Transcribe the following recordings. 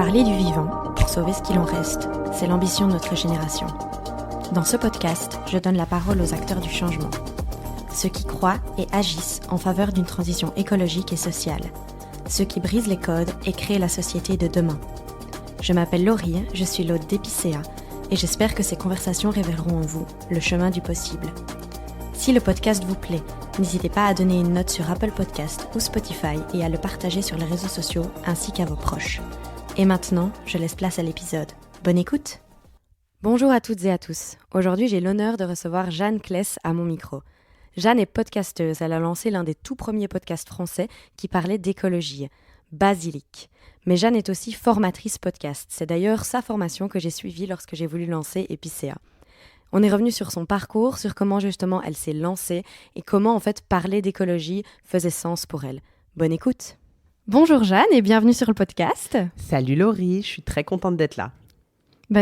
Parler du vivant pour sauver ce qu'il en reste, c'est l'ambition de notre génération. Dans ce podcast, je donne la parole aux acteurs du changement. Ceux qui croient et agissent en faveur d'une transition écologique et sociale. Ceux qui brisent les codes et créent la société de demain. Je m'appelle Laurie, je suis l'hôte d'Épicéa et j'espère que ces conversations révéleront en vous le chemin du possible. Si le podcast vous plaît, n'hésitez pas à donner une note sur Apple Podcast ou Spotify et à le partager sur les réseaux sociaux ainsi qu'à vos proches. Et maintenant, je laisse place à l'épisode. Bonne écoute! Bonjour à toutes et à tous. Aujourd'hui, j'ai l'honneur de recevoir Jeanne Kless à mon micro. Jeanne est podcasteuse. Elle a lancé l'un des tout premiers podcasts français qui parlait d'écologie, Basilic. Mais Jeanne est aussi formatrice podcast. C'est d'ailleurs sa formation que j'ai suivie lorsque j'ai voulu lancer Épicéa. On est revenu sur son parcours, sur comment justement elle s'est lancée et comment en fait parler d'écologie faisait sens pour elle. Bonne écoute! Bonjour Jeanne et bienvenue sur le podcast. Salut Laurie, je suis très contente d'être là.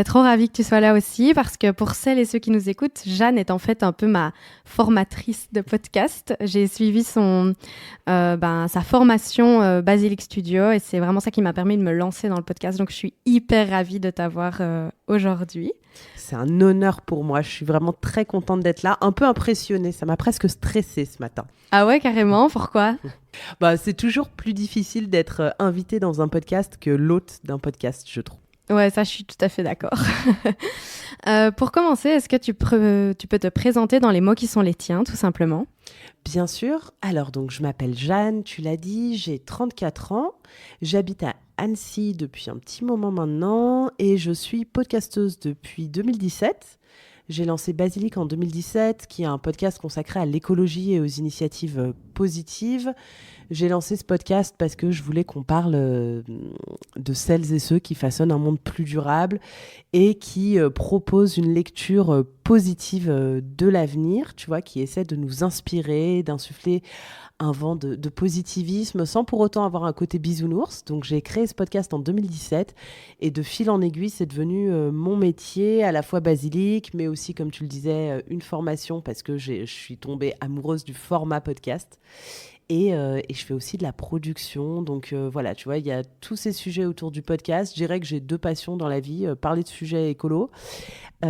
Trop ravie que tu sois là aussi parce que pour celles et ceux qui nous écoutent, Jeanne est en fait un peu ma formatrice de podcast. J'ai suivi sa formation Basilic Studio et c'est vraiment ça qui m'a permis de me lancer dans le podcast. Donc je suis hyper ravie de t'avoir aujourd'hui. C'est un honneur pour moi, je suis vraiment très contente d'être là, un peu impressionnée, ça m'a presque stressée ce matin. Ah ouais, carrément, pourquoi ? C'est toujours plus difficile d'être invité dans un podcast que l'hôte d'un podcast, je trouve. Ouais, ça, je suis tout à fait d'accord. Pour commencer, est-ce que tu peux te présenter dans les mots qui sont les tiens, tout simplement ? Bien sûr. Alors, donc, je m'appelle Jeanne, tu l'as dit, j'ai 34 ans. J'habite à Annecy depuis un petit moment maintenant et je suis podcasteuse depuis 2017. J'ai lancé Basilic en 2017, qui est un podcast consacré à l'écologie et aux initiatives positives. J'ai lancé ce podcast parce que je voulais qu'on parle de celles et ceux qui façonnent un monde plus durable et qui proposent une lecture positive de l'avenir, tu vois, qui essaie de nous inspirer, d'insuffler un vent de positivisme sans pour autant avoir un côté bisounours. Donc j'ai créé ce podcast en 2017 et de fil en aiguille, c'est devenu mon métier, à la fois Basilic, mais aussi, comme tu le disais, une formation parce que je suis tombée amoureuse du format podcast. Et je fais aussi de la production. Donc voilà, tu vois, il y a tous ces sujets autour du podcast. Je dirais que j'ai 2 passions dans la vie, parler de sujets écolos et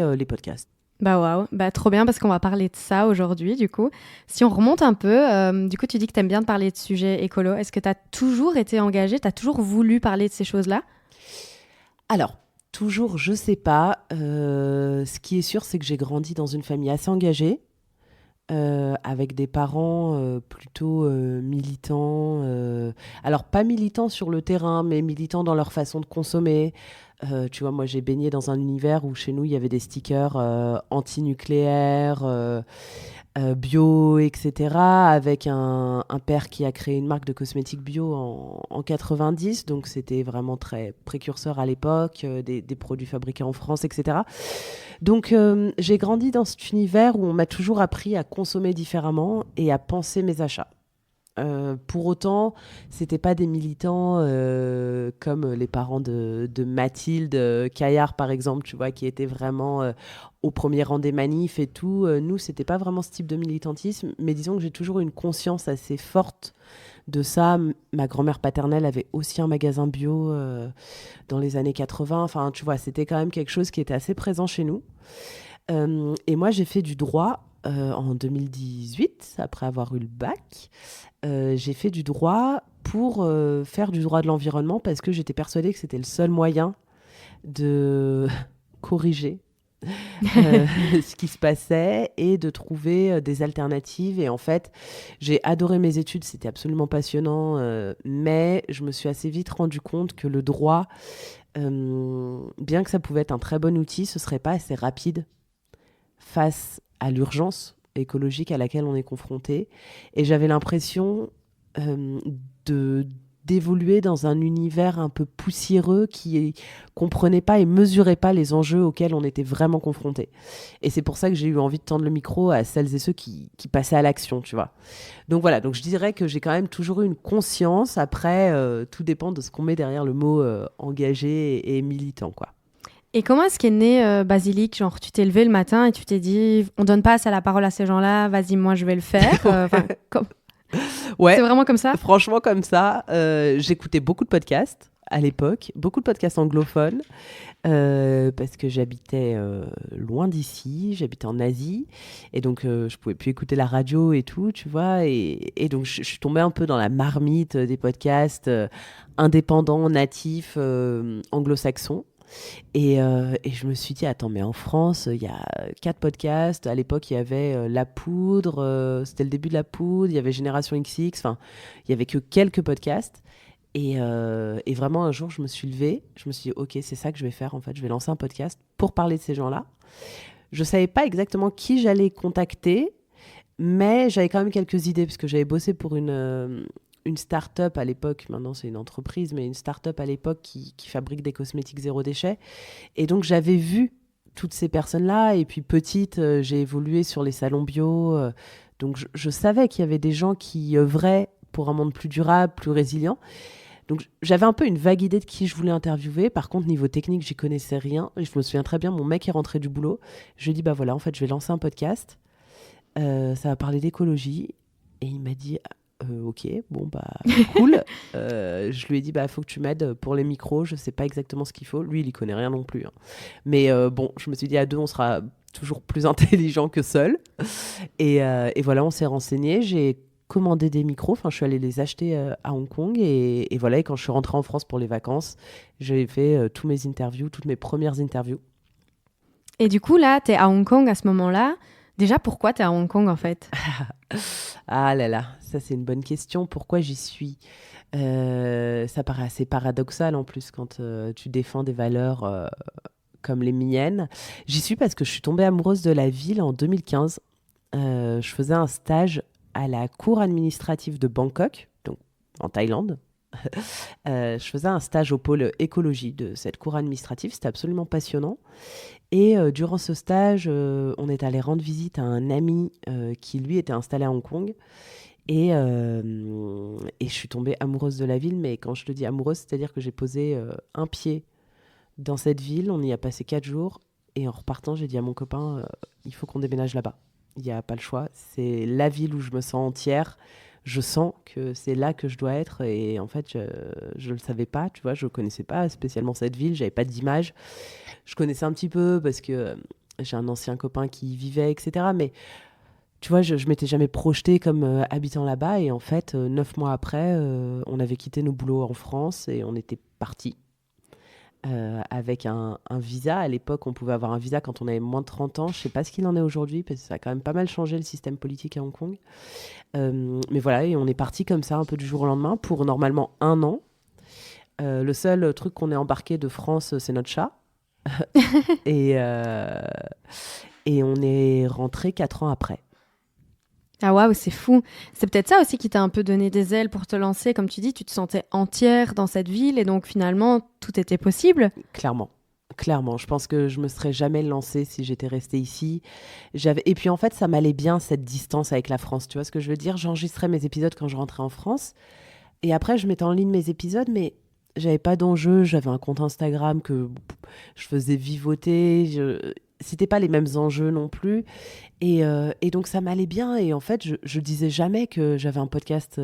les podcasts. Waouh, trop bien parce qu'on va parler de ça aujourd'hui du coup. Si on remonte un peu, du coup tu dis que tu aimes bien parler de sujets écolos. Est-ce que tu as toujours été engagée, tu as toujours voulu parler de ces choses-là ? Alors, toujours, je sais pas. Ce qui est sûr, c'est que j'ai grandi dans une famille assez engagée. Avec des parents plutôt militants. Alors, pas militants sur le terrain, mais militants dans leur façon de consommer. Tu vois, moi, j'ai baigné dans un univers où chez nous, il y avait des stickers anti-nucléaires, bio, etc. Avec un père qui a créé une marque de cosmétiques bio en 90. Donc, c'était vraiment très précurseur à l'époque, des produits fabriqués en France, etc. Donc, j'ai grandi dans cet univers où on m'a toujours appris à consommer différemment et à penser mes achats. Pour autant, c'était pas des militants comme les parents de Mathilde Caillard, par exemple, tu vois, qui étaient vraiment au premier rang des manifs et tout. Nous, c'était pas vraiment ce type de militantisme, mais disons que j'ai toujours eu une conscience assez forte de ça. Ma grand-mère paternelle avait aussi un magasin bio dans les années 80. Enfin, tu vois, c'était quand même quelque chose qui était assez présent chez nous. Et moi, j'ai fait du droit en 2018, après avoir eu le bac. J'ai fait du droit pour faire du droit de l'environnement parce que j'étais persuadée que c'était le seul moyen de corriger ce qui se passait et de trouver des alternatives. Et en fait, j'ai adoré mes études, c'était absolument passionnant, mais je me suis assez vite rendu compte que le droit, bien que ça pouvait être un très bon outil, ce serait pas assez rapide face à l'urgence écologique à laquelle on est confronté. Et j'avais l'impression d'évoluer dans un univers un peu poussiéreux qui comprenait pas et mesurait pas les enjeux auxquels on était vraiment confronté. Et c'est pour ça que j'ai eu envie de tendre le micro à celles et ceux qui passaient à l'action, tu vois. Donc voilà, donc je dirais que j'ai quand même toujours eu une conscience. Après, tout dépend de ce qu'on met derrière le mot engagé et militant, quoi. Et comment est-ce qu'est né Basilic ? Genre, tu t'es levé le matin et tu t'es dit, on donne pas assez la parole à ces gens-là, vas-y, moi je vais le faire. Ouais. C'est vraiment comme ça ? Franchement, comme ça. J'écoutais beaucoup de podcasts à l'époque, beaucoup de podcasts anglophones, parce que j'habitais loin d'ici, j'habitais en Asie, et donc je pouvais plus écouter la radio et tout, tu vois, et donc je suis tombée un peu dans la marmite des podcasts indépendants, natifs, anglo-saxons. Et je me suis dit, attends, mais en France, il y a 4 podcasts. À l'époque, il y avait La Poudre, c'était le début de La Poudre, il y avait Génération XX, enfin, il y avait que quelques podcasts. Et vraiment, un jour, je me suis levée, je me suis dit, ok, c'est ça que je vais faire, en fait, je vais lancer un podcast pour parler de ces gens-là. Je savais pas exactement qui j'allais contacter, mais j'avais quand même quelques idées, parce que j'avais bossé pour une start-up à l'époque, maintenant c'est une entreprise, mais une start-up à l'époque qui fabrique des cosmétiques zéro déchet. Et donc j'avais vu toutes ces personnes-là, et puis petite, j'ai évolué sur les salons bio, donc je savais qu'il y avait des gens qui œuvraient pour un monde plus durable, plus résilient. Donc j'avais un peu une vague idée de qui je voulais interviewer. Par contre, niveau technique, j'y connaissais rien. Et je me souviens très bien, mon mec est rentré du boulot. Je lui ai dit, bah voilà, en fait, je vais lancer un podcast. Ça va parler d'écologie. Et il m'a dit, ok, bon, bah cool. Je lui ai dit, bah faut que tu m'aides pour les micros. Je sais pas exactement ce qu'il faut. Lui, il y connaît rien non plus, hein. Mais bon, je me suis dit, à deux, on sera toujours plus intelligent que seul. Et voilà, on s'est renseigné. J'ai commandé des micros. Enfin, je suis allée les acheter à Hong Kong. Et voilà, et quand je suis rentrée en France pour les vacances, j'ai fait tous mes interviews, toutes mes premières interviews. Et du coup, là, t'es à Hong Kong à ce moment-là. Déjà, pourquoi t'es à Hong Kong, en fait? Ah là là, ça c'est une bonne question. Pourquoi j'y suis? Ça paraît assez paradoxal en plus quand tu défends des valeurs comme les miennes. J'y suis parce que je suis tombée amoureuse de la ville en 2015. Je faisais un stage à la cour administrative de Bangkok, donc en Thaïlande. Je faisais un stage au pôle écologie de cette cour administrative. C'était absolument passionnant. Et durant ce stage, on est allé rendre visite à un ami qui, lui, était installé à Hong Kong. Et je suis tombée amoureuse de la ville. Mais quand je te dis amoureuse, c'est-à-dire que j'ai posé un pied dans cette ville. On y a passé 4 jours. Et en repartant, j'ai dit à mon copain, il faut qu'on déménage là-bas. Il n'y a pas le choix. C'est la ville où je me sens entière. Je sens que c'est là que je dois être. Et en fait, je ne le savais pas, tu vois. Je ne connaissais pas spécialement cette ville. Je n'avais pas d'image. Je connaissais un petit peu parce que j'ai un ancien copain qui y vivait, etc. Mais tu vois, je ne m'étais jamais projetée comme habitant là-bas. Et en fait, 9 mois après, on avait quitté nos boulots en France et on était partis avec un visa. À l'époque, on pouvait avoir un visa quand on avait moins de 30 ans. Je ne sais pas ce qu'il en est aujourd'hui parce que ça a quand même pas mal changé le système politique à Hong Kong. Mais voilà, et on est parti comme ça un peu du jour au lendemain pour normalement 1 an. Le seul truc qu'on ait embarqué de France, c'est notre chat. et, euh, et on est rentré 4 ans après. Ah waouh, c'est fou. C'est peut-être ça aussi qui t'a un peu donné des ailes pour te lancer. Comme tu dis, tu te sentais entière dans cette ville et donc finalement, tout était possible. Clairement. Clairement, je pense que je me serais jamais lancée si j'étais restée ici. Et puis en fait, ça m'allait bien cette distance avec la France. Tu vois ce que je veux dire? J'enregistrais mes épisodes quand je rentrais en France. Et après, je mettais en ligne mes épisodes, mais j'avais pas d'enjeu. J'avais un compte Instagram que je faisais vivoter. C'était pas les mêmes enjeux non plus. Et donc, ça m'allait bien. Et en fait, je disais jamais que j'avais un podcast,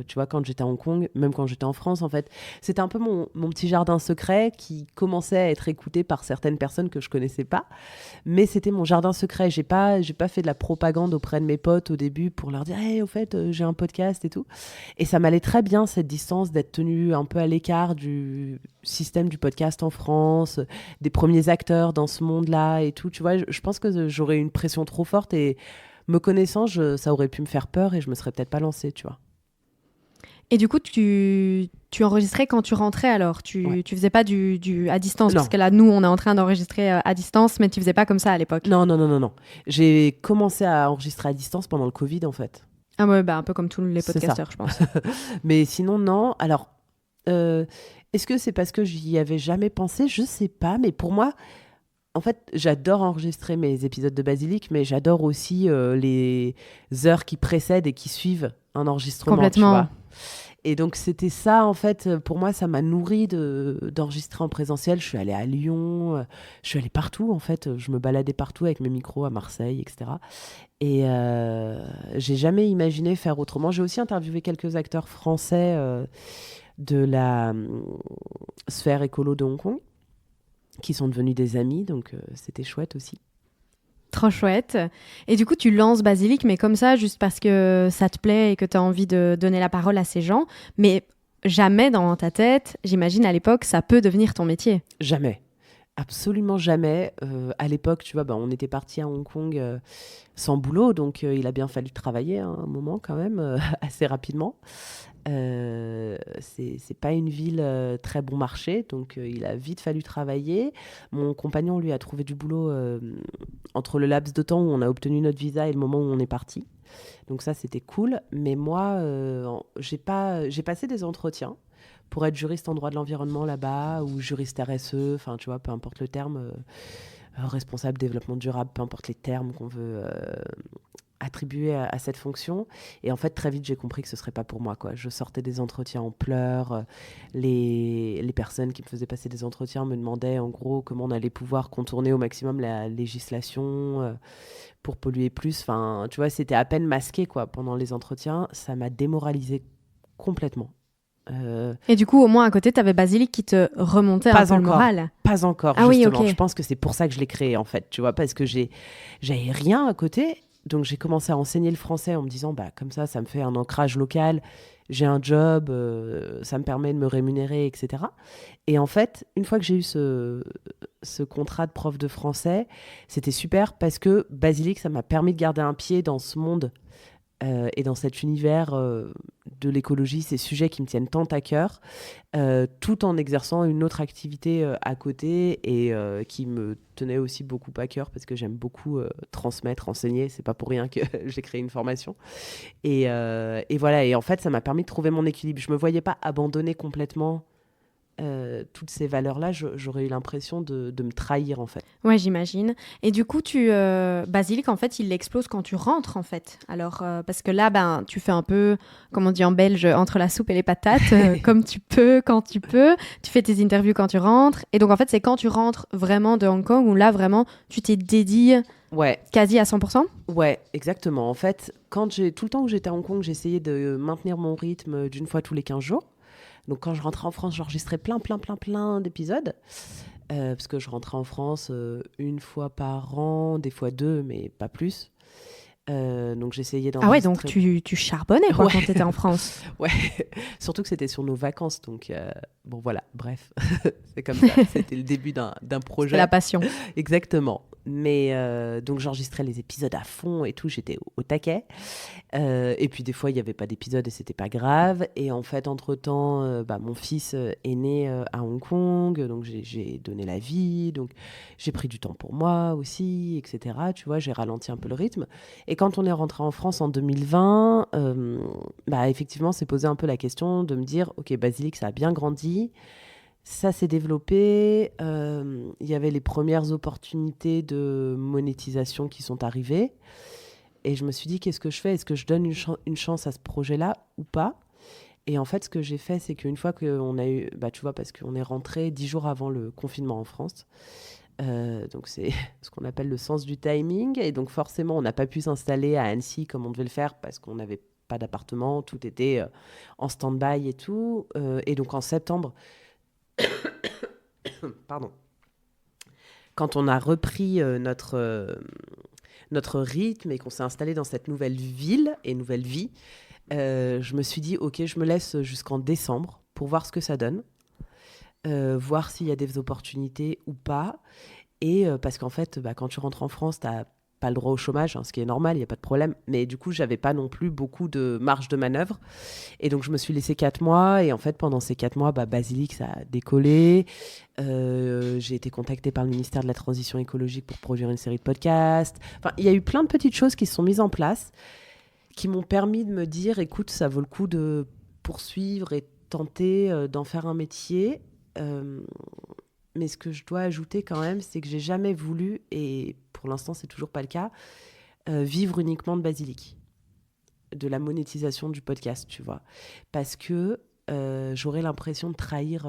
tu vois, quand j'étais à Hong Kong, même quand j'étais en France, en fait. C'était un peu mon petit jardin secret qui commençait à être écouté par certaines personnes que je connaissais pas. Mais c'était mon jardin secret. J'ai pas fait de la propagande auprès de mes potes au début pour leur dire, hey, au fait, j'ai un podcast et tout. Et ça m'allait très bien, cette distance, d'être tenue un peu à l'écart du système du podcast en France, des premiers acteurs dans ce monde-là et tout. Tu vois, je pense que j'aurais eu une pression trop forte et me connaissant, ça aurait pu me faire peur et je me serais peut-être pas lancée, tu vois. Et du coup, tu enregistrais quand tu rentrais alors? Ouais. Tu faisais pas du à distance? Non. Parce que là, nous, on est en train d'enregistrer à distance, mais tu faisais pas comme ça à l'époque? Non, non, non, non, non. J'ai commencé à enregistrer à distance pendant le Covid, en fait. Ah ouais, bah un peu comme tous les C'est podcasteurs, ça. je pense. Mais sinon, non. Alors, est-ce que c'est parce que j'y avais jamais pensé? Je sais pas, mais pour moi, en fait, j'adore enregistrer mes épisodes de Basilic, mais j'adore aussi les heures qui précèdent et qui suivent un enregistrement, tu Complètement. vois. Et donc, c'était ça, en fait, pour moi, ça m'a nourri d'enregistrer en présentiel. Je suis allée à Lyon, je suis allée partout, en fait. Je me baladais partout avec mes micros à Marseille, etc. Et j'ai jamais imaginé faire autrement. J'ai aussi interviewé quelques acteurs français de la sphère écolo de Hong Kong, qui sont devenus des amis, donc c'était chouette aussi. Trop chouette. Et du coup, tu lances Basilic, mais comme ça, juste parce que ça te plaît et que tu as envie de donner la parole à ces gens. Mais jamais dans ta tête, j'imagine à l'époque, ça peut devenir ton métier. Jamais. Absolument jamais. À l'époque, tu vois, on était parti à Hong Kong sans boulot, donc il a bien fallu travailler un moment quand même, assez rapidement. C'est pas une ville très bon marché, donc il a vite fallu travailler. Mon compagnon, lui, a trouvé du boulot entre le laps de temps où on a obtenu notre visa et le moment où on est parti. Donc ça, c'était cool. Mais moi, j'ai passé des entretiens pour être juriste en droit de l'environnement là-bas, ou juriste RSE, enfin, tu vois, peu importe le terme, responsable développement durable, peu importe les termes qu'on veut attribuer à cette fonction. Et en fait, très vite, j'ai compris que ce serait pas pour moi, quoi. Je sortais des entretiens en pleurs. Les personnes qui me faisaient passer des entretiens me demandaient, en gros, comment on allait pouvoir contourner au maximum la législation pour polluer plus. Enfin, tu vois, c'était à peine masqué, quoi, pendant les entretiens. Ça m'a démoralisée complètement. Et du coup, au moins à côté, tu avais Basilic qui te remontait un peu le moral. Pas encore, Ah justement. oui, ok. Je pense que c'est pour ça que je l'ai créé, en fait, tu vois, parce que j'avais rien à côté. Donc, j'ai commencé à enseigner le français en me disant, comme ça me fait un ancrage local, j'ai un job, ça me permet de me rémunérer, etc. Et en fait, une fois que j'ai eu ce contrat de prof de français, c'était super parce que Basilic, ça m'a permis de garder un pied dans ce monde et dans cet univers de l'écologie, ces sujets qui me tiennent tant à cœur, tout en exerçant une autre activité à côté et qui me tenait aussi beaucoup à cœur parce que j'aime beaucoup transmettre, enseigner. C'est pas pour rien que j'ai créé une formation. Et voilà. Et en fait, ça m'a permis de trouver mon équilibre. Je me voyais pas abandonner complètement toutes ces valeurs-là. J'aurais eu l'impression de me trahir, en fait. Ouais, j'imagine. Et du coup, Basilic, en fait, il explose quand tu rentres, en fait. Alors, parce que là, tu fais un peu, comme on dit en belge, entre la soupe et les patates, comme tu peux, quand tu peux. Tu fais tes interviews quand tu rentres. Et donc, en fait, c'est quand tu rentres vraiment de Hong Kong où là, vraiment, tu t'es dédié quasi à 100%. Ouais, exactement. En fait, tout le temps où j'étais à Hong Kong, j'essayais de maintenir mon rythme d'une fois tous les 15 jours. Donc, quand je rentrais en France, j'enregistrais plein d'épisodes. Parce que je rentrais en France une fois par an, des fois deux, mais pas plus. Donc j'essayais d'enregistrer. Ah ouais, donc tu charbonnais quoi, quand tu étais en France. Ouais, surtout que c'était sur nos vacances. Donc bon voilà, bref, c'est comme ça. C'était le début d'un projet. C'est la passion. Exactement. Mais donc j'enregistrais les épisodes à fond et tout, j'étais au taquet. Et puis des fois, il n'y avait pas d'épisode et c'était pas grave. Et en fait, entre-temps, mon fils est né à Hong Kong, donc j'ai donné la vie, donc j'ai pris du temps pour moi aussi, etc. Tu vois, j'ai ralenti un peu le rythme. Et quand on est rentré en France en 2020, effectivement, s'est posé un peu la question de me dire, ok, Basilic, ça a bien grandi. Ça s'est développé. Il y avait les premières opportunités de monétisation qui sont arrivées. Et je me suis dit, qu'est-ce que je fais ? Est-ce que je donne une chance à ce projet-là ou pas ? Et en fait, ce que j'ai fait, c'est qu'une fois qu'on a eu... tu vois, parce qu'on est rentré 10 jours avant le confinement en France. Donc, c'est ce qu'on appelle le sens du timing. Et donc, forcément, on n'a pas pu s'installer à Annecy comme on devait le faire parce qu'on n'avait pas d'appartement. Tout était en stand-by et tout. Et donc, en septembre... Pardon. Quand on a repris notre rythme et qu'on s'est installé dans cette nouvelle ville et nouvelle vie, je me suis dit, ok, je me laisse jusqu'en décembre pour voir ce que ça donne, voir s'il y a des opportunités ou pas. Et parce qu'en fait, quand tu rentres en France, tu n'as pas le droit au chômage, ce qui est normal, il n'y a pas de problème. Mais du coup, je n'avais pas non plus beaucoup de marge de manœuvre. Et donc, je me suis laissé 4 mois. Et en fait, pendant ces 4 mois, Basilic, ça a décollé. J'ai été contactée par le ministère de la Transition écologique pour produire une série de podcasts. Enfin, il y a eu plein de petites choses qui se sont mises en place qui m'ont permis de me dire, écoute, ça vaut le coup de poursuivre et tenter d'en faire un métier. Mais ce que je dois ajouter quand même, c'est que j'ai jamais voulu, et pour l'instant c'est toujours pas le cas, vivre uniquement de Basilic, de la monétisation du podcast, tu vois. Parce que j'aurais l'impression de trahir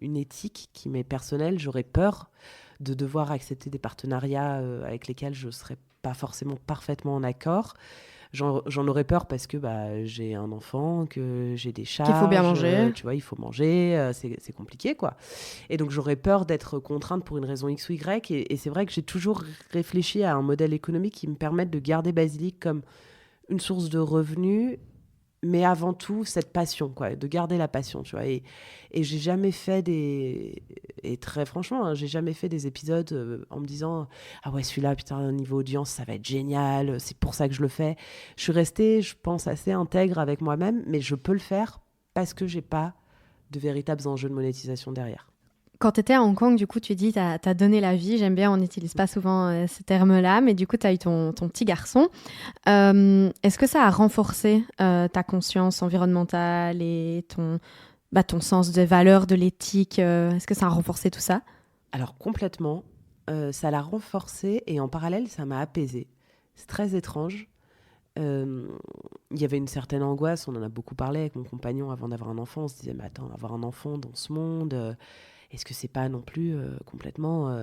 une éthique qui m'est personnelle. J'aurais peur de devoir accepter des partenariats avec lesquels je serais pas forcément parfaitement en accord. j'en aurais peur parce que j'ai un enfant, que j'ai des charges. Qu'il faut bien manger. Tu vois, il faut manger, c'est compliqué, quoi. Et donc, j'aurais peur d'être contrainte pour une raison X ou Y. Et c'est vrai que j'ai toujours réfléchi à un modèle économique qui me permette de garder Basilic comme une source de revenus, mais avant tout, cette passion, quoi, de garder la passion, tu vois. Et j'ai jamais fait et très franchement, hein, j'ai jamais fait des épisodes en me disant « Ah ouais, celui-là, putain, niveau audience, ça va être génial, c'est pour ça que je le fais. » Je suis restée, je pense, assez intègre avec moi-même, mais je peux le faire parce que j'ai pas de véritables enjeux de monétisation derrière. Quand tu étais à Hong Kong, du coup, tu dis t'as donné la vie. J'aime bien, on n'utilise pas souvent ce terme-là, mais du coup, tu as eu ton petit garçon. Est-ce que ça a renforcé ta conscience environnementale et ton sens des valeurs, de l'éthique Est-ce que ça a renforcé tout ça? Alors complètement, ça l'a renforcé et en parallèle, ça m'a apaisée. C'est très étrange. Il y avait une certaine angoisse, on en a beaucoup parlé avec mon compagnon avant d'avoir un enfant. On se disait, mais attends, avoir un enfant dans ce monde, est-ce que c'est pas non plus complètement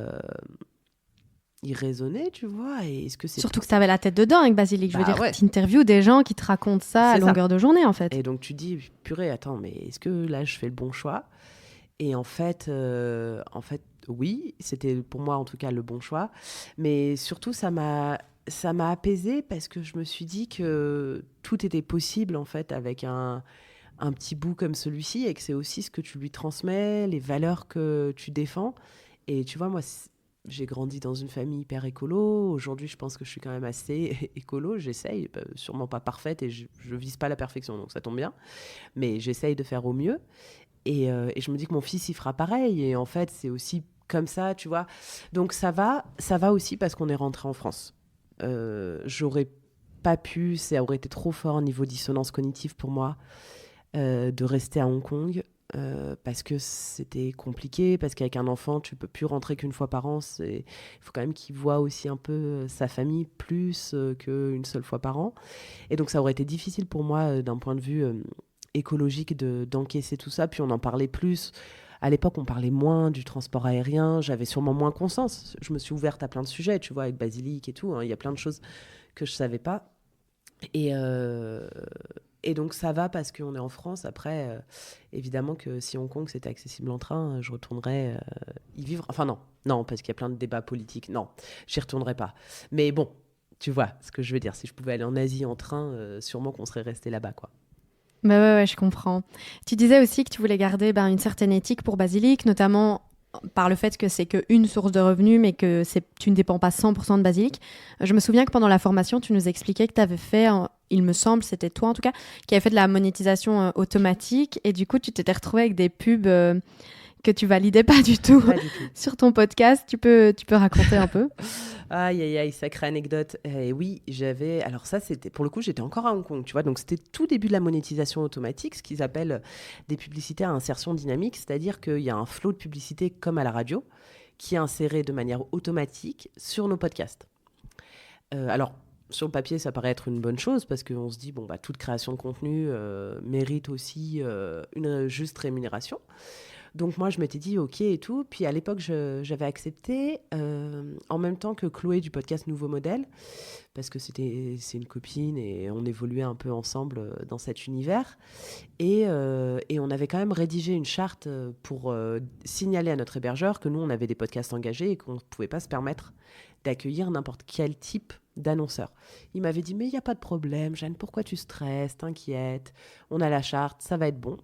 irraisonné, tu vois? Et est-ce que c'est Surtout que tu avais la tête dedans avec Basilic. Je veux dire, ouais. tu interviews des gens qui te racontent ça à longueur de journée, en fait. Et donc tu dis, purée, attends, mais est-ce que là, je fais le bon choix? Et en fait, oui, c'était pour moi en tout cas le bon choix. Mais surtout, ça m'a apaisée parce que je me suis dit que tout était possible en fait avec un petit bout comme celui-ci et que c'est aussi ce que tu lui transmets, les valeurs que tu défends. Et tu vois, moi, j'ai grandi dans une famille hyper écolo. Aujourd'hui, je pense que je suis quand même assez écolo. J'essaye, sûrement pas parfaite et je vise pas la perfection, donc ça tombe bien. Mais j'essaye de faire au mieux. Et je me dis que mon fils, il fera pareil. Et en fait, c'est aussi comme ça, tu vois. Donc ça va aussi parce qu'on est rentré en France. J'aurais pas pu, ça aurait été trop fort au niveau dissonance cognitive pour moi de rester à Hong Kong parce que c'était compliqué, parce qu'avec un enfant, tu peux plus rentrer qu'une fois par an. Il faut quand même qu'il voit aussi un peu sa famille plus qu'une seule fois par an. Et donc ça aurait été difficile pour moi d'un point de vue écologique d'encaisser tout ça. Puis on en parlait plus. À l'époque, on parlait moins du transport aérien. J'avais sûrement moins conscience. Je me suis ouverte à plein de sujets, tu vois, avec Basilic et tout. Hein. Il y a plein de choses que je savais pas. Et donc ça va parce qu'on est en France. Après, évidemment que si Hong Kong c'était accessible en train, je retournerais y vivre. Enfin non, parce qu'il y a plein de débats politiques. Non, j'y retournerais pas. Mais bon, tu vois ce que je veux dire. Si je pouvais aller en Asie en train, sûrement qu'on serait resté là-bas, quoi. Bah ouais, je comprends. Tu disais aussi que tu voulais garder une certaine éthique pour Basilic, notamment par le fait que c'est qu'une source de revenus, mais que tu ne dépends pas 100% de Basilic. Je me souviens que pendant la formation, tu nous expliquais que tu avais fait, il me semble, c'était toi en tout cas, qui avait fait de la monétisation automatique, et du coup, tu t'étais retrouvé avec des pubs que tu validais pas du tout, sur ton podcast. Tu peux raconter un peu? Aïe, aïe, aïe, sacrée anecdote. Et oui, j'avais... Alors ça, c'était... Pour le coup, j'étais encore à Hong Kong, tu vois. Donc, c'était tout début de la monétisation automatique, ce qu'ils appellent des publicités à insertion dynamique. C'est-à-dire qu'il y a un flot de publicité comme à la radio qui est inséré de manière automatique sur nos podcasts. Alors, sur le papier, ça paraît être une bonne chose parce qu'on se dit, toute création de contenu mérite aussi une juste rémunération. Donc moi, je m'étais dit OK et tout. Puis à l'époque, j'avais accepté en même temps que Chloé du podcast Nouveau Modèle, parce que c'est une copine et on évoluait un peu ensemble dans cet univers. Et on avait quand même rédigé une charte pour signaler à notre hébergeur que nous, on avait des podcasts engagés et qu'on ne pouvait pas se permettre d'accueillir n'importe quel type d'annonceur. Il m'avait dit, mais il n'y a pas de problème, Jeanne, pourquoi tu stresses, t'inquiètes, on a la charte, ça va être bon.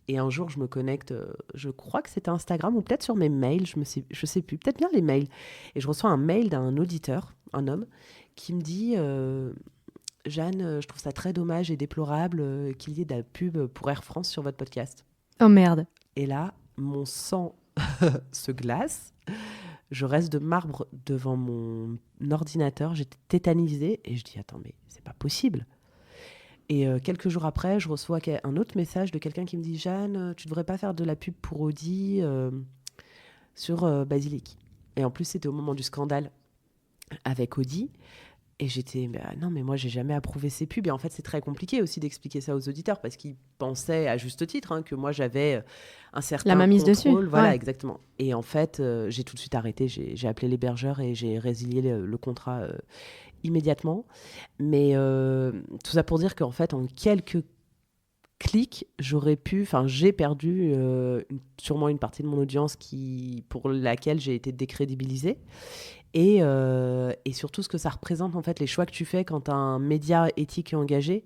Et un jour, je me connecte, je crois que c'était Instagram ou peut-être sur mes mails, je sais plus, peut-être bien les mails. Et je reçois un mail d'un auditeur, un homme, qui me dit Jeanne, je trouve ça très dommage et déplorable qu'il y ait de la pub pour Air France sur votre podcast. Oh merde. Et là, mon sang se glace. Je reste de marbre devant mon ordinateur, j'étais tétanisée et je dis attends, mais c'est pas possible. Et quelques jours après, je reçois un autre message de quelqu'un qui me dit « Jeanne, tu devrais pas faire de la pub pour Audi sur Basilic. » Et en plus, c'était au moment du scandale avec Audi. Et j'étais « Non, mais moi, j'ai jamais approuvé ces pubs. » Et en fait, c'est très compliqué aussi d'expliquer ça aux auditeurs parce qu'ils pensaient, à juste titre, que moi, j'avais un certain la mainmise contrôle. dessus. Voilà, ouais. Exactement. Et en fait, j'ai tout de suite arrêté. J'ai appelé l'hébergeur et j'ai résilié le contrat immédiatement. Mais tout ça pour dire qu'en fait, en quelques clics, j'ai perdu sûrement une partie de mon audience pour laquelle j'ai été décrédibilisée. Et surtout ce que ça représente, en fait, les choix que tu fais quand tu as un média éthique et engagé,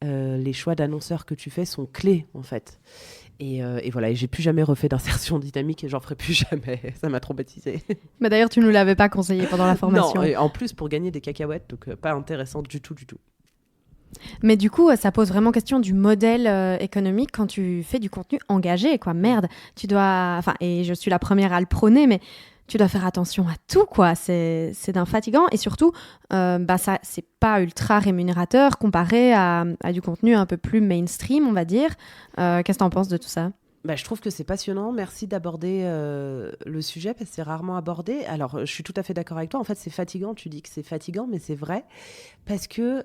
les choix d'annonceurs que tu fais sont clés, en fait. Et voilà, et j'ai plus jamais refait d'insertion dynamique et j'en ferai plus jamais. Ça m'a traumatisée. Mais d'ailleurs, tu nous l'avais pas conseillé pendant la formation. Non, et en plus pour gagner des cacahuètes, donc pas intéressant du tout. Mais du coup, ça pose vraiment question du modèle économique quand tu fais du contenu engagé, quoi. Merde, tu dois... Enfin, et je suis la première à le prôner, mais tu dois faire attention à tout, quoi. C'est d'un fatigant. Et surtout, ça, c'est pas ultra rémunérateur comparé à du contenu un peu plus mainstream, on va dire. Qu'est-ce que t'en penses de tout ça ? Je trouve que c'est passionnant. Merci d'aborder le sujet parce que c'est rarement abordé. Alors, je suis tout à fait d'accord avec toi. En fait, c'est fatigant. Tu dis que c'est fatigant, mais c'est vrai parce que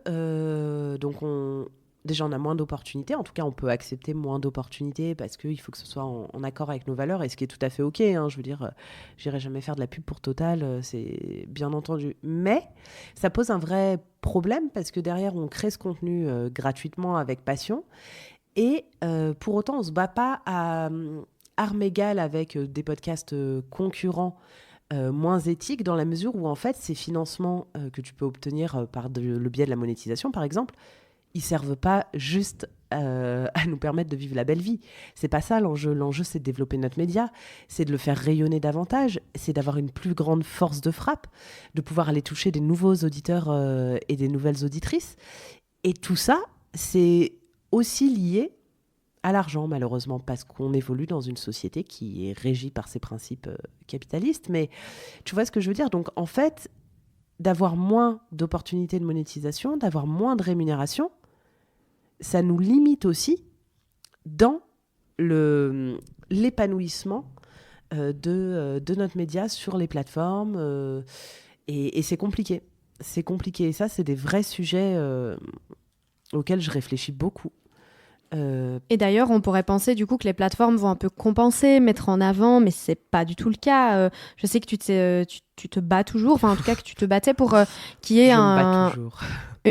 déjà, on a moins d'opportunités. En tout cas, on peut accepter moins d'opportunités parce qu'il faut que ce soit en accord avec nos valeurs et ce qui est tout à fait OK. Hein. Je veux dire, j'irai jamais faire de la pub pour Total, c'est bien entendu. Mais ça pose un vrai problème parce que derrière, on crée ce contenu gratuitement avec passion. Et pour autant, on ne se bat pas à armes égales avec des podcasts concurrents moins éthiques dans la mesure où, en fait, ces financements que tu peux obtenir par le biais de la monétisation, par exemple, ils ne servent pas juste à nous permettre de vivre la belle vie. C'est pas ça l'enjeu. L'enjeu, c'est de développer notre média, c'est de le faire rayonner davantage, c'est d'avoir une plus grande force de frappe, de pouvoir aller toucher des nouveaux auditeurs et des nouvelles auditrices. Et tout ça, c'est aussi lié à l'argent, malheureusement, parce qu'on évolue dans une société qui est régie par ces principes capitalistes. Mais tu vois ce que je veux dire ? Donc, en fait, d'avoir moins d'opportunités de monétisation, d'avoir moins de rémunération, ça nous limite aussi dans l'épanouissement de notre média sur les plateformes. Et c'est compliqué. C'est compliqué. Et ça, c'est des vrais sujets auxquels je réfléchis beaucoup. Et d'ailleurs, on pourrait penser du coup que les plateformes vont un peu compenser, mettre en avant, mais c'est pas du tout le cas. Je sais que tu te bats toujours, enfin en tout cas que tu te battais pour qu'il y ait Je me bats toujours.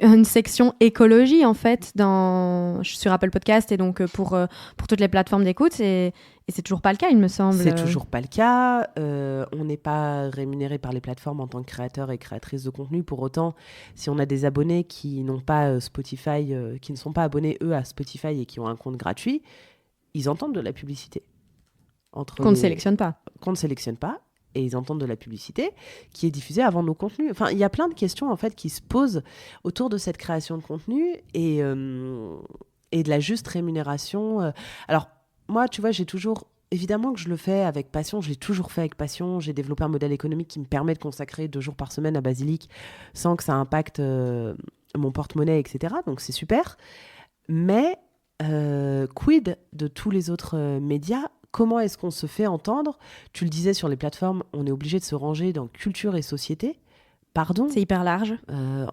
Une section écologie en fait sur Apple Podcast et donc pour toutes les plateformes d'écoute et c'est toujours pas le cas, il me semble. C'est toujours pas le cas. On n'est pas rémunéré par les plateformes en tant que créateur et créatrice de contenu. Pour autant, si on a des abonnés qui n'ont pas Spotify, qui ne sont pas abonnés eux à Spotify et qui ont un compte gratuit, ils entendent de la publicité. Qu'on ne sélectionne pas. Qu'on ne sélectionne pas. Et ils entendent de la publicité qui est diffusée avant nos contenus. Enfin, il y a plein de questions en fait qui se posent autour de cette création de contenu et de la juste rémunération. Alors, moi, tu vois, évidemment que je le fais avec passion, je l'ai toujours fait avec passion. J'ai développé un modèle économique qui me permet de consacrer 2 jours par semaine à Basilic sans que ça impacte mon porte-monnaie, etc. Donc, c'est super. Mais quid de tous les autres médias ? Comment est-ce qu'on se fait entendre ? Tu le disais, sur les plateformes, on est obligé de se ranger dans culture et société. Pardon ? C'est hyper large.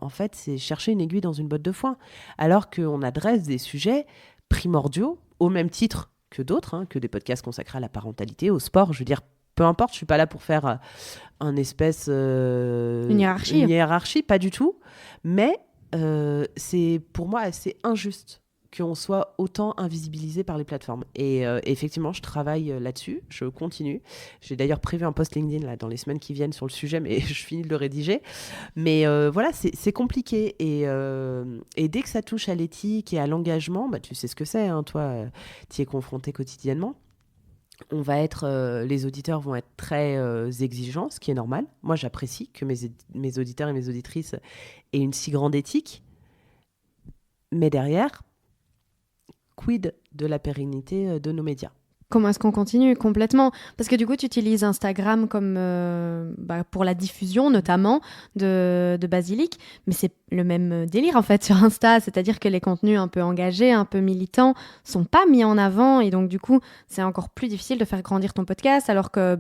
En fait, c'est chercher une aiguille dans une botte de foin. Alors qu'on adresse des sujets primordiaux, au même titre que d'autres, hein, que des podcasts consacrés à la parentalité, au sport. Je veux dire, peu importe, je ne suis pas là pour faire une hiérarchie, pas du tout. Mais c'est pour moi assez injuste qu'on soit autant invisibilisé par les plateformes. Et effectivement, je travaille là-dessus, je continue. J'ai d'ailleurs prévu un post LinkedIn là, dans les semaines qui viennent sur le sujet, mais je finis de le rédiger. Mais voilà, c'est compliqué. Et dès que ça touche à l'éthique et à l'engagement, tu sais ce que c'est, hein, toi, tu y es confronté quotidiennement. Les auditeurs vont être très exigeants, ce qui est normal. Moi, j'apprécie que mes auditeurs et mes auditrices aient une si grande éthique. Mais derrière, quid de la pérennité de nos médias ? Comment est-ce qu'on continue complètement ? Parce que du coup, tu utilises Instagram comme pour la diffusion, notamment, de Basilic. Mais c'est le même délire, en fait, sur Insta. C'est-à-dire que les contenus un peu engagés, un peu militants, sont pas mis en avant. Et donc, du coup, c'est encore plus difficile de faire grandir ton podcast, alors que,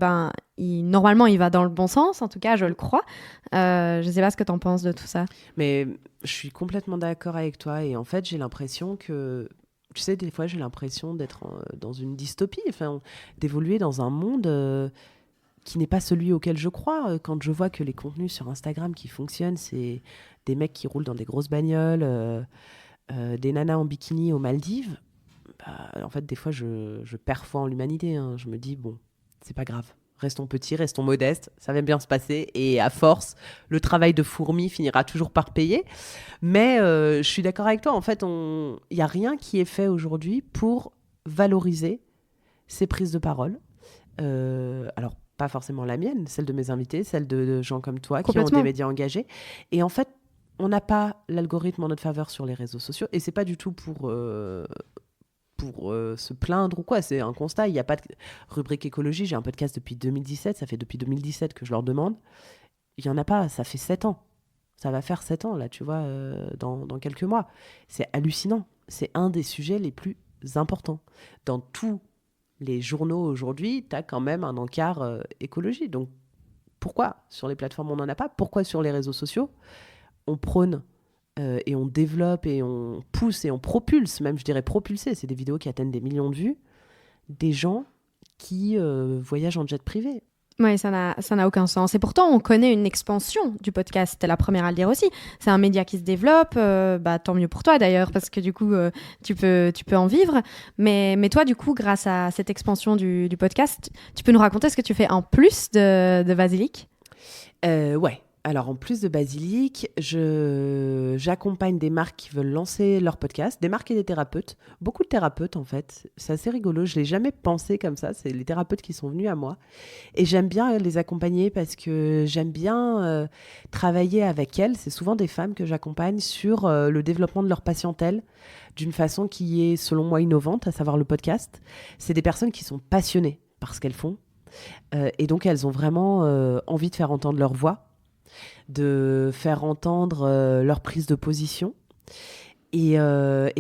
normalement, il va dans le bon sens. En tout cas, je le crois. Je sais pas ce que tu en penses de tout ça. Mais je suis complètement d'accord avec toi. Et en fait, j'ai l'impression que... Tu sais, des fois, j'ai l'impression d'être dans une dystopie, d'évoluer dans un monde qui n'est pas celui auquel je crois. Quand je vois que les contenus sur Instagram qui fonctionnent, c'est des mecs qui roulent dans des grosses bagnoles, des nanas en bikini aux Maldives, en fait, des fois, je perds foi en l'humanité. Hein. Je me dis, bon, c'est pas grave. Restons petits, restons modestes, ça va bien se passer. Et à force, le travail de fourmi finira toujours par payer. Mais je suis d'accord avec toi. En fait, il n'y a rien qui est fait aujourd'hui pour valoriser ces prises de parole. Alors, pas forcément la mienne, celle de mes invités, celle de gens comme toi qui ont des médias engagés. Et en fait, on n'a pas l'algorithme en notre faveur sur les réseaux sociaux. Et c'est pas du tout pour se plaindre ou quoi, c'est un constat. Il n'y a pas de rubrique écologie. J'ai un podcast depuis 2017, ça fait depuis 2017 que je leur demande. Il n'y en a pas, ça fait 7 ans. Ça va faire 7 ans, là, tu vois, dans quelques mois. C'est hallucinant. C'est un des sujets les plus importants. Dans tous les journaux aujourd'hui, tu as quand même un encart écologie. Donc, pourquoi sur les plateformes on n'en a pas ? Pourquoi sur les réseaux sociaux on prône et on développe et on pousse et on propulse, même je dirais propulser, c'est des vidéos qui atteignent des millions de vues, des gens qui voyagent en jet privé. Oui, ça n'a aucun sens. Et pourtant, on connaît une expansion du podcast. T'es la première à le dire aussi. C'est un média qui se développe. Tant mieux pour toi d'ailleurs, parce que du coup, tu peux en vivre. Mais toi, du coup, grâce à cette expansion du podcast, tu peux nous raconter ce que tu fais en plus de Basilic ? Ouais. Alors, en plus de Basilic, j'accompagne des marques qui veulent lancer leur podcast, des marques et des thérapeutes. Beaucoup de thérapeutes, en fait. C'est assez rigolo. Je ne l'ai jamais pensé comme ça. C'est les thérapeutes qui sont venus à moi. Et j'aime bien les accompagner parce que j'aime bien travailler avec elles. C'est souvent des femmes que j'accompagne sur le développement de leur patientèle d'une façon qui est, selon moi, innovante, à savoir le podcast. C'est des personnes qui sont passionnées par ce qu'elles font. Et donc, elles ont vraiment envie de faire entendre leur voix, de faire entendre leur prise de position. Et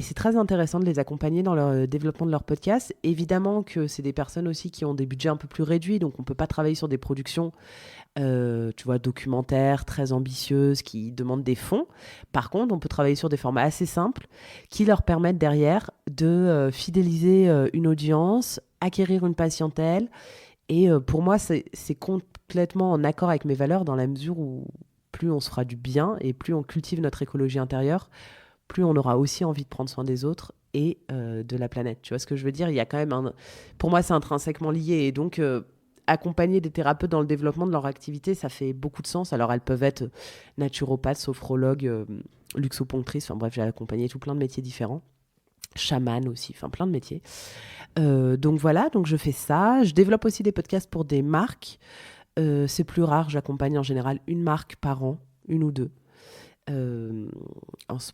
c'est très intéressant de les accompagner dans le développement de leur podcast. Évidemment que c'est des personnes aussi qui ont des budgets un peu plus réduits, donc on ne peut pas travailler sur des productions tu vois, documentaires, très ambitieuses, qui demandent des fonds. Par contre, on peut travailler sur des formats assez simples qui leur permettent derrière de fidéliser une audience, acquérir une patientèle. Et pour moi, c'est complètement en accord avec mes valeurs dans la mesure où plus on se fera du bien et plus on cultive notre écologie intérieure, plus on aura aussi envie de prendre soin des autres et de la planète. Tu vois ce que je veux dire ? Il y a quand même pour moi, c'est intrinsèquement lié. Et donc, accompagner des thérapeutes dans le développement de leur activité, ça fait beaucoup de sens. Alors, elles peuvent être naturopathes, sophrologues, luxoponctrices. Enfin bref, j'ai accompagné tout plein de métiers différents. Chaman aussi, enfin plein de métiers. Donc voilà, donc je fais ça. Je développe aussi des podcasts pour des marques. C'est plus rare, j'accompagne en général une marque par an, une ou deux.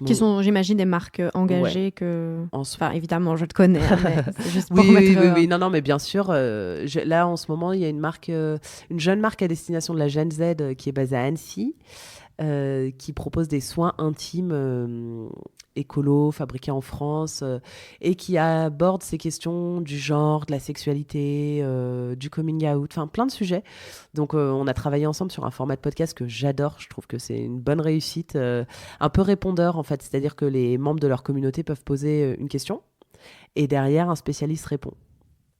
Qui sont, j'imagine, des marques engagées ouais. Enfin, évidemment, je te connais, hein, mais c'est juste pour oui. Non, mais bien sûr. Là, en ce moment, il y a une marque, une jeune marque à destination de la Gen Z qui est basée à Annecy, qui propose des soins intimes écolo, fabriqués en France, et qui aborde ces questions du genre, de la sexualité, du coming out, enfin plein de sujets. Donc on a travaillé ensemble sur un format de podcast que j'adore, je trouve que c'est une bonne réussite, un peu répondeur en fait, c'est-à-dire que les membres de leur communauté peuvent poser une question, et derrière un spécialiste répond.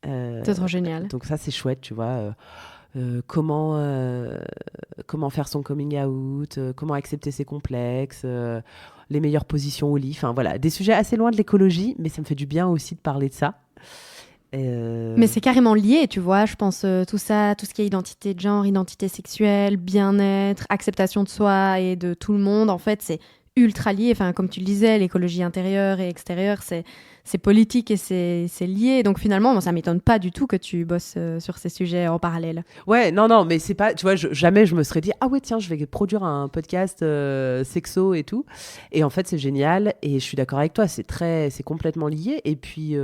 C'est trop génial. Donc ça c'est chouette, tu vois. Comment faire son coming out, comment accepter ses complexes, les meilleures positions au lit, enfin voilà, des sujets assez loin de l'écologie, mais ça me fait du bien aussi de parler de ça. Mais c'est carrément lié, tu vois, je pense tout ça, tout ce qui est identité de genre, identité sexuelle, bien-être, acceptation de soi et de tout le monde, en fait, c'est ultra lié. Enfin, comme tu le disais, l'écologie intérieure et extérieure, c'est politique et c'est lié. Donc finalement, moi, ça m'étonne pas du tout que tu bosses sur ces sujets en parallèle. Ouais, non, mais c'est pas, tu vois, jamais je me serais dit, ah ouais, tiens, je vais produire un podcast sexo et tout. Et en fait, c'est génial. Et je suis d'accord avec toi, c'est complètement lié. Et puis,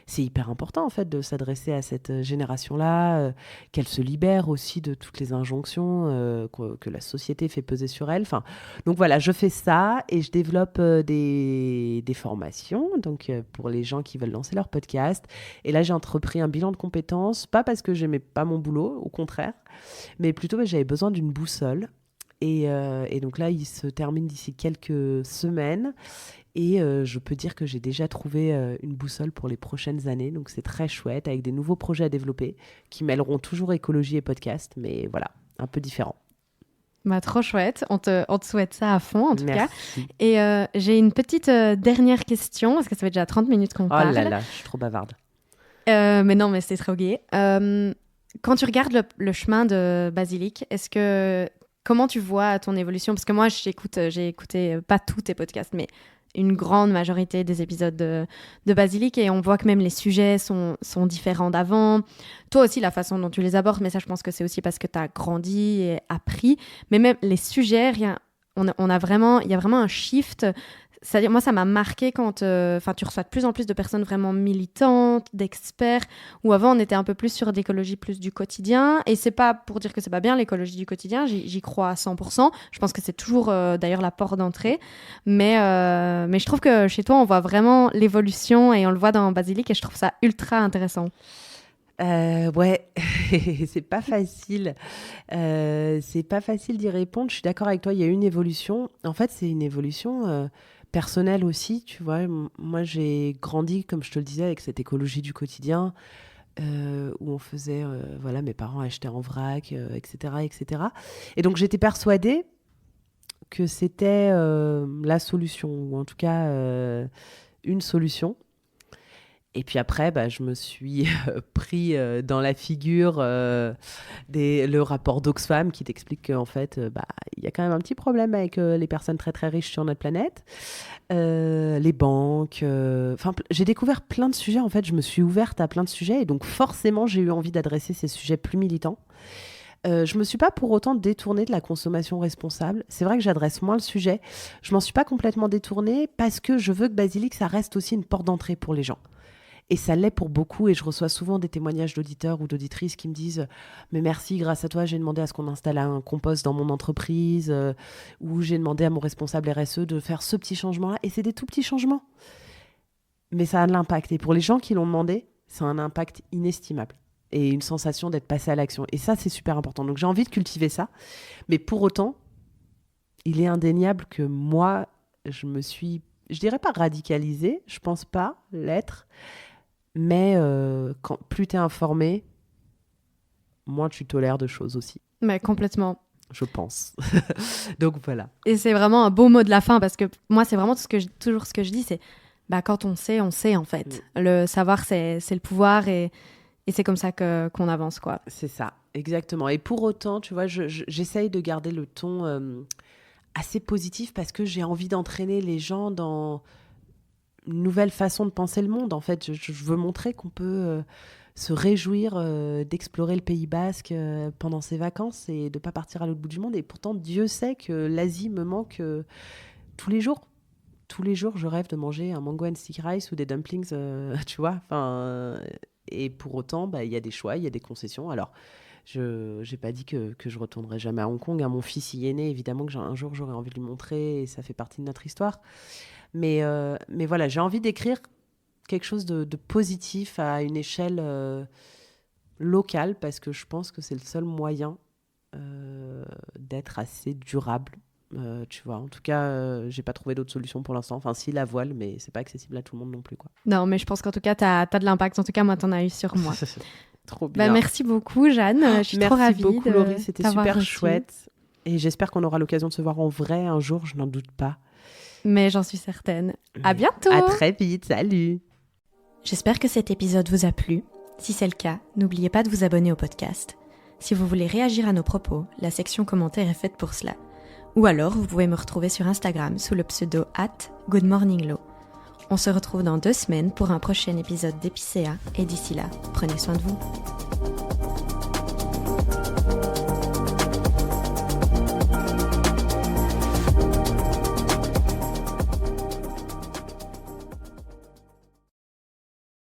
c'est hyper important, en fait, de s'adresser à cette génération-là, qu'elle se libère aussi de toutes les injonctions que la société fait peser sur elle. Enfin, donc voilà, je fais ça et je développe des formations, donc pour les gens qui veulent lancer leur podcast. Et là, j'ai entrepris un bilan de compétences, pas parce que j'aimais pas mon boulot, au contraire, mais plutôt parce que j'avais besoin d'une boussole. Et donc là, il se termine d'ici quelques semaines. Et je peux dire que j'ai déjà trouvé une boussole pour les prochaines années. Donc c'est très chouette, avec des nouveaux projets à développer qui mêleront toujours écologie et podcast. Mais voilà, un peu différent. Bah, trop chouette. On te souhaite ça à fond, en tout cas. Merci. Et j'ai une petite dernière question, parce que ça fait déjà 30 minutes qu'on parle. Oh là là, je suis trop bavarde. Mais non, mais c'est trop gai. Quand tu regardes le chemin de Basilic, comment tu vois ton évolution? Parce que moi, j'ai écouté pas tous tes podcasts, mais une grande majorité des épisodes de Basilic, et on voit que même les sujets sont différents d'avant. Toi aussi, la façon dont tu les abordes, mais ça, je pense que c'est aussi parce que tu as grandi et appris. Mais même les sujets, il y a vraiment un shift. C'est-à-dire, moi, ça m'a marqué quand tu reçois de plus en plus de personnes vraiment militantes, d'experts, où avant, on était un peu plus sur l'écologie plus du quotidien. Et c'est pas pour dire que c'est pas bien, l'écologie du quotidien, j'y crois à 100%. Je pense que c'est toujours, d'ailleurs, la porte d'entrée. Mais je trouve que chez toi, on voit vraiment l'évolution, et on le voit dans Basilic, et je trouve ça ultra intéressant. Ouais, c'est pas facile. C'est pas facile d'y répondre. Je suis d'accord avec toi, il y a eu une évolution. En fait, c'est une évolution personnelle aussi, tu vois. Moi, j'ai grandi, comme je te le disais, avec cette écologie du quotidien, où on faisait, voilà, mes parents achetaient en vrac, etc., etc. Et donc, j'étais persuadée que c'était la solution, ou en tout cas une solution. Et puis après, je me suis pris dans la figure le rapport d'Oxfam qui t'explique qu'en fait, il y a quand même un petit problème avec les personnes très très riches sur notre planète, les banques. J'ai découvert plein de sujets. En fait, je me suis ouverte à plein de sujets, et donc forcément, j'ai eu envie d'adresser ces sujets plus militants. Je me suis pas pour autant détournée de la consommation responsable. C'est vrai que j'adresse moins le sujet. Je m'en suis pas complètement détournée parce que je veux que Basilic, ça reste aussi une porte d'entrée pour les gens. Et ça l'est pour beaucoup, et je reçois souvent des témoignages d'auditeurs ou d'auditrices qui me disent « Mais merci, grâce à toi, j'ai demandé à ce qu'on installe un compost dans mon entreprise, ou j'ai demandé à mon responsable RSE de faire ce petit changement-là. » Et c'est des tout petits changements. Mais ça a de l'impact. Et pour les gens qui l'ont demandé, c'est un impact inestimable. Et une sensation d'être passé à l'action. Et ça, c'est super important. Donc j'ai envie de cultiver ça. Mais pour autant, il est indéniable que moi, je me suis, je dirais pas radicalisée, je pense pas l'être. Mais plus tu es informé, moins tu tolères de choses aussi. Mais complètement. Je pense. Donc voilà. Et c'est vraiment un beau mot de la fin, parce que moi, c'est vraiment toujours ce que je dis, c'est quand on sait en fait. Le savoir, c'est le pouvoir, et c'est comme ça qu'on avance, quoi. C'est ça, exactement. Et pour autant, tu vois, j'essaye de garder le ton assez positif, parce que j'ai envie d'entraîner les gens dans une nouvelle façon de penser le monde. En fait, je veux montrer qu'on peut se réjouir d'explorer le Pays Basque pendant ses vacances et de ne pas partir à l'autre bout du monde. Et pourtant, Dieu sait que l'Asie me manque tous les jours. Tous les jours, je rêve de manger un mango and sticky rice ou des dumplings, tu vois. Et pour autant, il y a des choix, il y a des concessions. Alors, je n'ai pas dit que je retournerai jamais à Hong Kong. Mon fils y est né, évidemment que un jour, j'aurais envie de lui montrer, et ça fait partie de notre histoire. Mais voilà, j'ai envie d'écrire quelque chose de positif à une échelle locale, parce que je pense que c'est le seul moyen d'être assez durable. Tu vois, en tout cas, j'ai pas trouvé d'autre solution pour l'instant. Enfin, si, la voile, mais c'est pas accessible à tout le monde non plus, quoi. Non, mais je pense qu'en tout cas, t'as de l'impact. En tout cas, moi, t'en as eu sur moi. Trop bien. Merci beaucoup, Jeanne. Je suis trop ravie. Merci beaucoup, Laurie. C'était super chouette. Et j'espère qu'on aura l'occasion de se voir en vrai un jour, je n'en doute pas. Mais j'en suis certaine. À bientôt. À très vite. Salut. J'espère que cet épisode vous a plu. Si c'est le cas, n'oubliez pas de vous abonner au podcast. Si vous voulez réagir à nos propos, la section commentaires est faite pour cela. Ou alors, vous pouvez me retrouver sur Instagram sous le pseudo @goodmorninglo. On se retrouve dans 2 semaines pour un prochain épisode d'Épicéa, et d'ici là, prenez soin de vous.